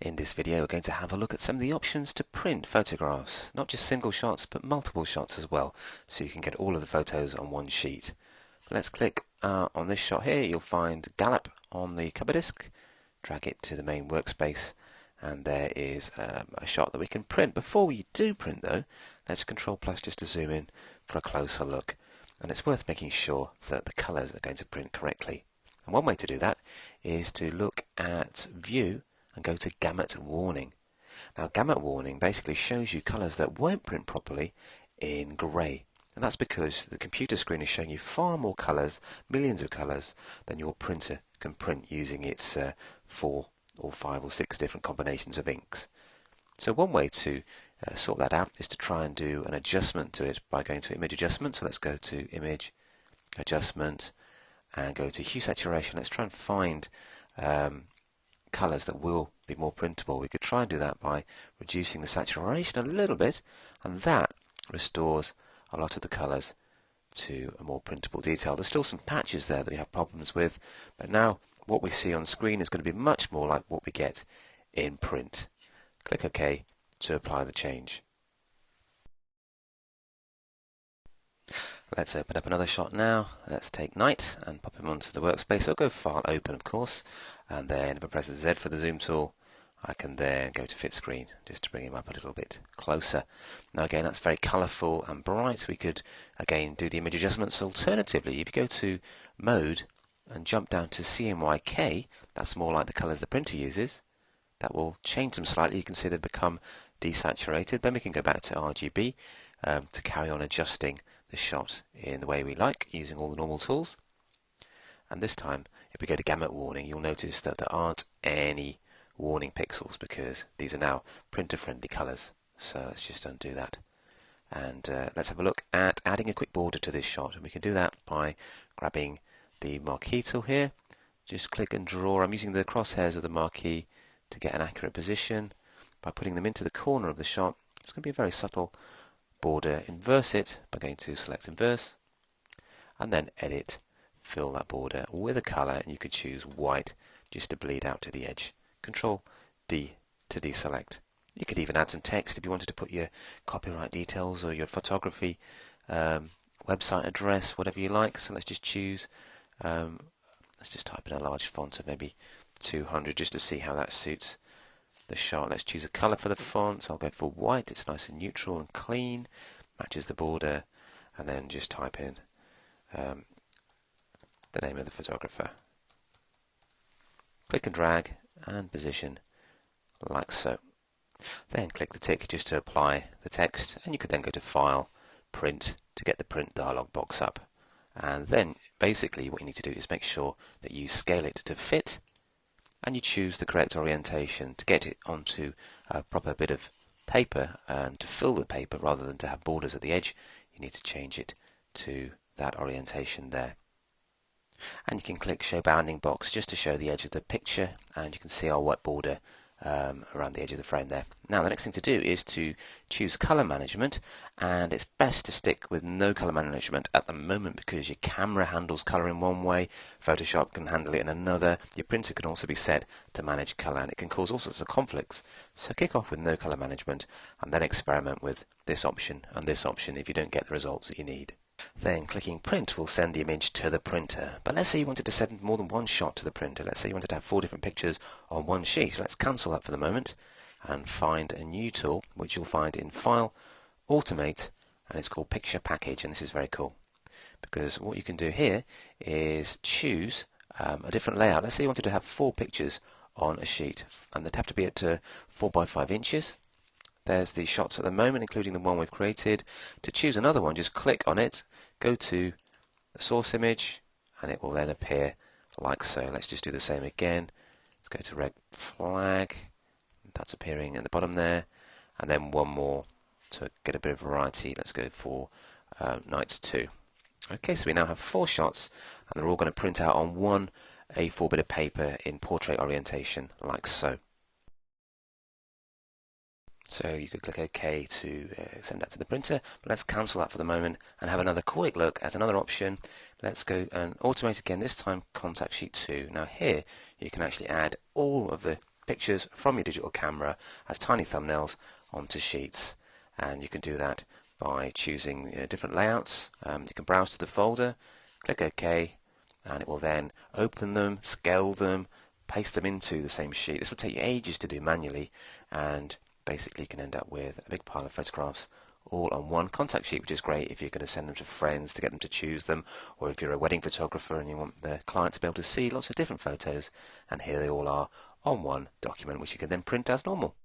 In this video we're going to have a look at some of the options to print photographs, not just single shots but multiple shots as well, so you can get all of the photos on one sheet. Let's click on this shot here. You'll find Gallop on the cover disk, drag it to the main workspace, and there is a shot that we can print. Before we do print though, let's Control plus just to zoom in for a closer look, and it's worth making sure that the colours are going to print correctly. And one way to do that is to look at View and go to Gamut Warning. Now Gamut Warning basically shows you colours that won't print properly in grey, and that's because the computer screen is showing you far more colours, millions of colours, than your printer can print using its 4 or 5 or 6 different combinations of inks. So one way to sort that out is to try and do an adjustment to it by going to Image Adjustment. So let's go to Image Adjustment and go to Hue Saturation. Let's try and find colours that will be more printable. We could try and do that by reducing the saturation a little bit, and that restores a lot of the colours to a more printable detail. There's still some patches there that we have problems with, but now what we see on screen is going to be much more like what we get in print. Click OK to apply the change. Let's open up another shot now. Let's take Night and pop him onto the workspace. I'll go File Open, of course, and then if I press Z for the zoom tool, I can then go to Fit Screen just to bring him up a little bit closer. Now again, that's very colourful and bright. We could again do the image adjustments. Alternatively, if you go to Mode and jump down to CMYK, that's more like the colours the printer uses. That will change them slightly. You can see they've become desaturated. Then we can go back to RGB to carry on adjusting the shot in the way we like using all the normal tools. And this time, if we go to Gamut Warning, you'll notice that there aren't any warning pixels because these are now printer friendly colours. So let's just undo that, and let's have a look at adding a quick border to this shot. And we can do that by grabbing the marquee tool here. Just click and draw. I'm using the crosshairs of the marquee to get an accurate position. By putting them into the corner of the shot, it's going to be a very subtle border. Inverse it by going to Select Inverse, and then Edit, fill that border with a colour, and you could choose white just to bleed out to the edge. Control D to deselect. You could even add some text if you wanted to put your copyright details or your photography website address, whatever you like. So let's just choose, let's just type in a large font of maybe 200 just to see how that suits the shot. Let's choose a colour for the font. I'll go for white. It's nice and neutral and clean, matches the border, and then just type in the name of the photographer. Click and drag and position like so. Then click the tick just to apply the text, and you could then go to File, Print to get the print dialog box up. And then basically what you need to do is make sure that you scale it to fit, and you choose the correct orientation to get it onto a proper bit of paper. And to fill the paper rather than to have borders at the edge, you need to change it to that orientation there. And you can click Show Bounding Box just to show the edge of the picture, and you can see our white border around the edge of the frame there. Now the next thing to do is to choose colour management, and it's best to stick with no colour management at the moment because your camera handles colour in one way, Photoshop can handle it in another, your printer can also be set to manage colour, and it can cause all sorts of conflicts. So kick off with no colour management and then experiment with this option and this option if you don't get the results that you need. Then clicking Print will send the image to the printer. But let's say you wanted to send more than one shot to the printer. Let's say you wanted to have 4 different pictures on one sheet. Let's cancel that for the moment and find a new tool which you'll find in File, Automate, and it's called Picture Package. And this is very cool because what you can do here is choose a different layout. Let's say you wanted to have 4 pictures on a sheet, and they'd have to be at 4 by 5 inches. There's the shots at the moment, including the one we've created. To choose another one, just click on it, go to the source image, and it will then appear like so. Let's just do the same again. Let's go to Red Flag. That's appearing at the bottom there. And then one more to get a bit of variety. Let's go for Nights 2. Okay, so we now have 4 shots, and they're all going to print out on one A4 bit of paper in portrait orientation, like so. So you could click OK to send that to the printer, but let's cancel that for the moment and have another quick look at another option. Let's go and automate again, this time contact sheet 2. Now here you can actually add all of the pictures from your digital camera as tiny thumbnails onto sheets. And you can do that by choosing different layouts. You can browse to the folder, click OK, and it will then open them, scale them, paste them into the same sheet. This will take you ages to do manually, and basically you can end up with a big pile of photographs all on one contact sheet, which is great if you're going to send them to friends to get them to choose them, or if you're a wedding photographer and you want the client to be able to see lots of different photos, and here they all are on one document, which you can then print as normal.